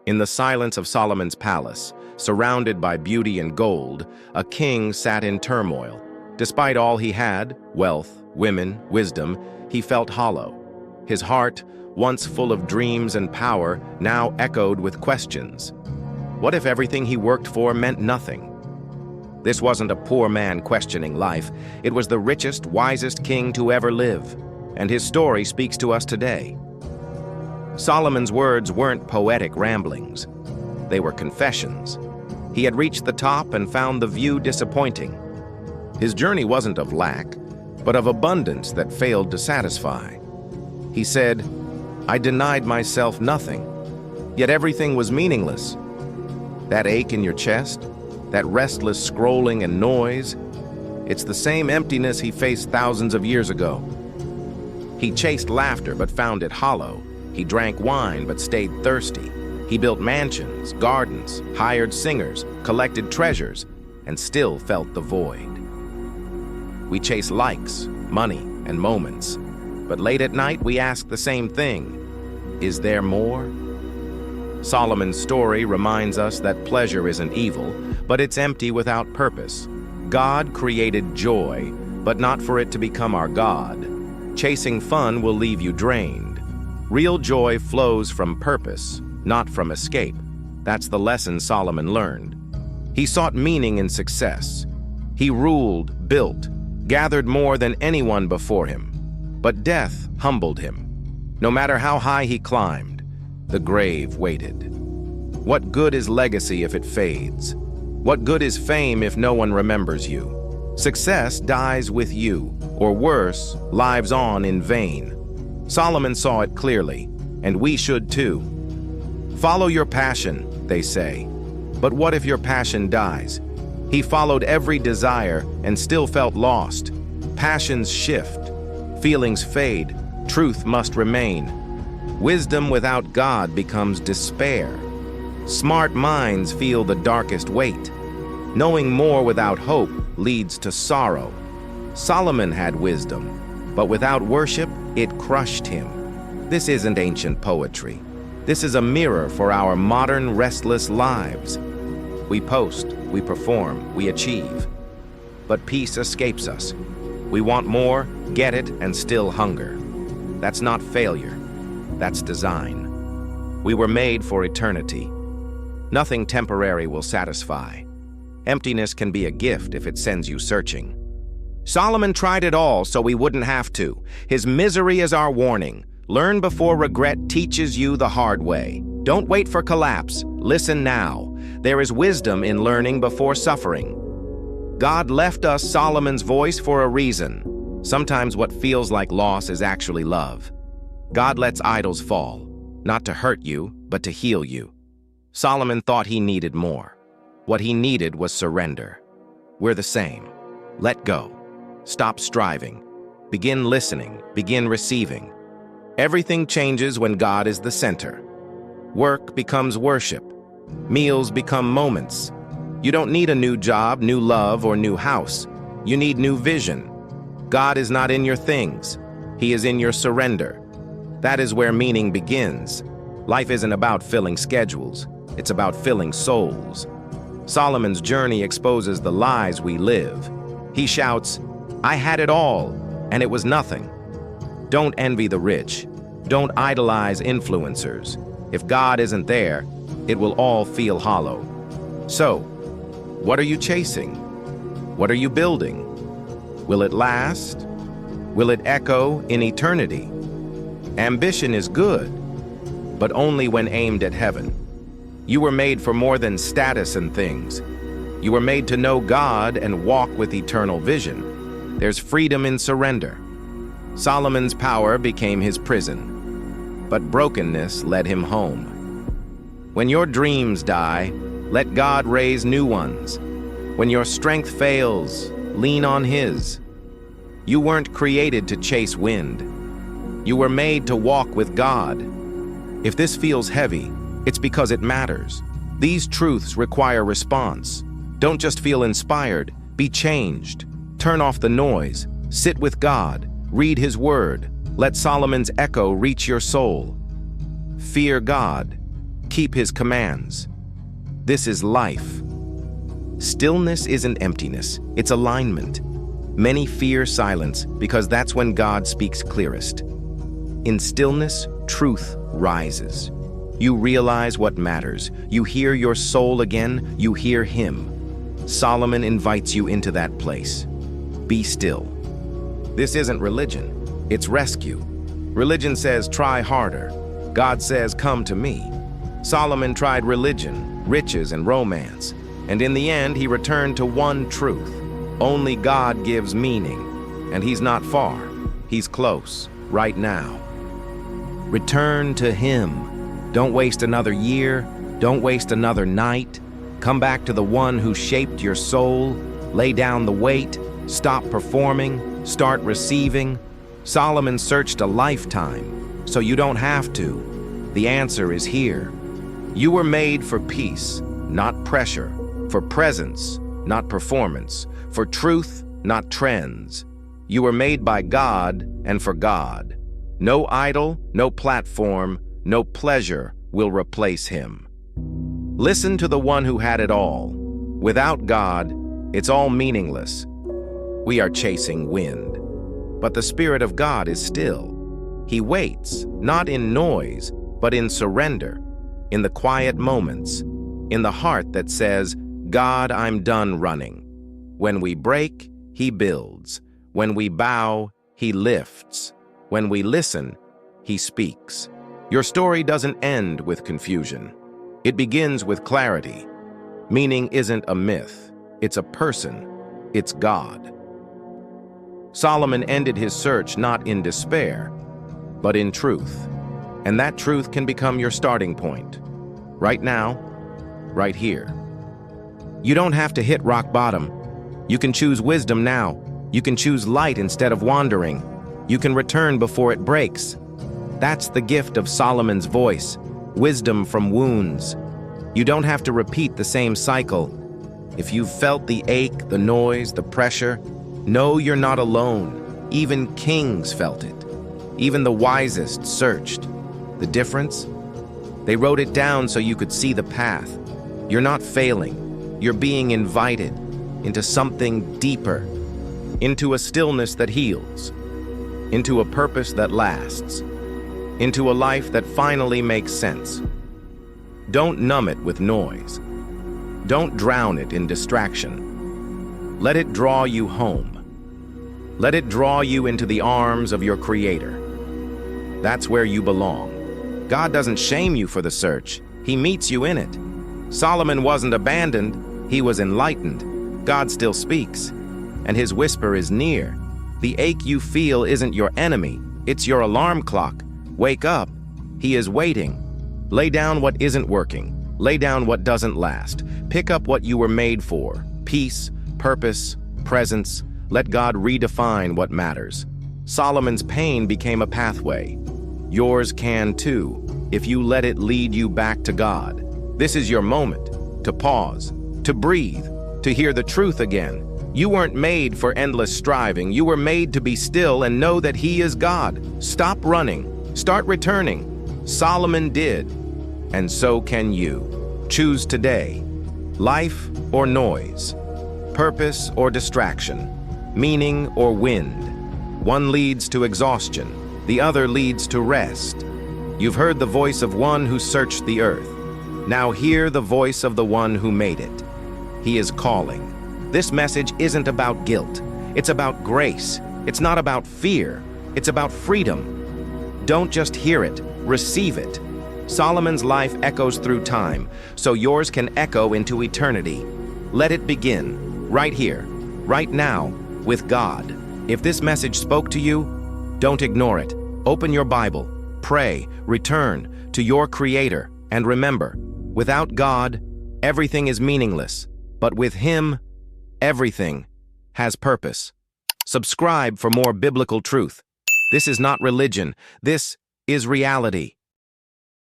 In the silence of Solomon's palace, surrounded by beauty and gold, a king sat in turmoil. Despite all he had, wealth, women, wisdom, he felt hollow. His heart, once full of dreams and power, now echoed with questions. What if everything he worked for meant nothing? This wasn't a poor man questioning life. It was the richest, wisest king to ever live, and his story speaks to us today. Solomon's words weren't poetic ramblings. They were confessions. He had reached the top and found the view disappointing. His journey wasn't of lack, but of abundance that failed to satisfy. He said, "I denied myself nothing, yet everything was meaningless." That ache in your chest, that restless scrolling and noise, it's the same emptiness he faced thousands of years ago. He chased laughter but found it hollow. He drank wine but stayed thirsty. He built mansions, gardens, hired singers, collected treasures, and still felt the void. We chase likes, money, and moments, but late at night we ask the same thing: is there more? Solomon's story reminds us that pleasure isn't evil, but it's empty without purpose. God created joy, but not for it to become our God. Chasing fun will leave you drained. Real joy flows from purpose, not from escape. That's the lesson Solomon learned. He sought meaning in success. He ruled, built, gathered more than anyone before him. But death humbled him. No matter how high he climbed, the grave waited. What good is legacy if it fades? What good is fame if no one remembers you? Success dies with you, or worse, lives on in vain. Solomon saw it clearly, and we should too. Follow your passion, they say. But what if your passion dies? He followed every desire and still felt lost. Passions shift, feelings fade, truth must remain. Wisdom without God becomes despair. Smart minds feel the darkest weight. Knowing more without hope leads to sorrow. Solomon had wisdom, but without worship, it crushed him. This isn't ancient poetry. This is a mirror for our modern restless lives. We post, we perform, we achieve. But peace escapes us. We want more, get it, and still hunger. That's not failure. That's design. We were made for eternity. Nothing temporary will satisfy. Emptiness can be a gift if it sends you searching. Solomon tried it all so we wouldn't have to. His misery is our warning. Learn before regret teaches you the hard way. Don't wait for collapse. Listen now. There is wisdom in learning before suffering. God left us Solomon's voice for a reason. Sometimes what feels like loss is actually love. God lets idols fall, not to hurt you, but to heal you. Solomon thought he needed more. What he needed was surrender. We're the same. Let go. Stop striving. Begin listening. Begin receiving. Everything changes when God is the center. Work becomes worship. Meals become moments. You don't need a new job, new love, or new house. You need new vision. God is not in your things. He is in your surrender. That is where meaning begins. Life isn't about filling schedules. It's about filling souls. Solomon's journey exposes the lies we live. He shouts, "I had it all, and it was nothing." Don't envy the rich. Don't idolize influencers. If God isn't there, it will all feel hollow. So, what are you chasing? What are you building? Will it last? Will it echo in eternity? Ambition is good, but only when aimed at heaven. You were made for more than status and things. You were made to know God and walk with eternal vision. There's freedom in surrender. Solomon's power became his prison, but brokenness led him home. When your dreams die, let God raise new ones. When your strength fails, lean on His. You weren't created to chase wind. You were made to walk with God. If this feels heavy, it's because it matters. These truths require response. Don't just feel inspired, be changed. Turn off the noise, sit with God, read His Word. Let Solomon's echo reach your soul. Fear God. keep his commands. This is life. Stillness isn't emptiness, it's alignment. Many fear silence because that's when God speaks clearest. In stillness, truth rises. You realize what matters. You hear your soul again, you hear him. Solomon invites you into that place. Be still. This isn't religion, it's rescue. Religion says, try harder. God says, come to me. Solomon tried religion, riches, and romance, and in the end, he returned to one truth. Only God gives meaning, and he's not far. He's close, right now. Return to him. Don't waste another year. Don't waste another night. Come back to the one who shaped your soul. Lay down the weight. Stop performing. Start receiving. Solomon searched a lifetime, so you don't have to. The answer is here. You were made for peace, not pressure. For presence, not performance. For truth, not trends. You were made by God and for God. No idol, no platform, no pleasure will replace him. Listen to the one who had it all. Without God, it's all meaningless. We are chasing wind. But the Spirit of God is still. He waits, not in noise, but in surrender, in the quiet moments, in the heart that says, God, I'm done running. When we break, he builds. When we bow, he lifts. When we listen, he speaks. Your story doesn't end with confusion. It begins with clarity. Meaning isn't a myth. It's a person. It's God. Solomon ended his search not in despair, but in truth. And that truth can become your starting point. Right now, right here. You don't have to hit rock bottom. You can choose wisdom now. You can choose light instead of wandering. You can return before it breaks. That's the gift of Solomon's voice, wisdom from wounds. You don't have to repeat the same cycle. If you've felt the ache, the noise, the pressure, know you're not alone. Even kings felt it. Even the wisest searched. The difference? They wrote it down so you could see the path. You're not failing. You're being invited into something deeper, into a stillness that heals, into a purpose that lasts, into a life that finally makes sense. Don't numb it with noise. Don't drown it in distraction. Let it draw you home. Let it draw you into the arms of your Creator. That's where you belong. God doesn't shame you for the search. He meets you in it. Solomon wasn't abandoned. He was enlightened. God still speaks, and his whisper is near. The ache you feel isn't your enemy. It's your alarm clock. Wake up. He is waiting. Lay down what isn't working. Lay down what doesn't last. Pick up what you were made for. Peace, purpose, presence. Let God redefine what matters. Solomon's pain became a pathway. Yours can too, if you let it lead you back to God. This is your moment to pause, to breathe, to hear the truth again. You weren't made for endless striving. You were made to be still and know that He is God. Stop running. Start returning. Solomon did, and so can you. Choose today. Life or noise. Purpose or distraction. Meaning or wind. One leads to exhaustion. The other leads to rest. You've heard the voice of one who searched the earth. Now hear the voice of the one who made it. He is calling. This message isn't about guilt. It's about grace. It's not about fear. It's about freedom. Don't just hear it, receive it. Solomon's life echoes through time, so yours can echo into eternity. Let it begin, right here, right now, with God. If this message spoke to you, don't ignore it. Open your Bible, pray, return to your Creator, and remember, without God, everything is meaningless, but with Him, everything has purpose. Subscribe for more biblical truth. This is not religion. This is reality.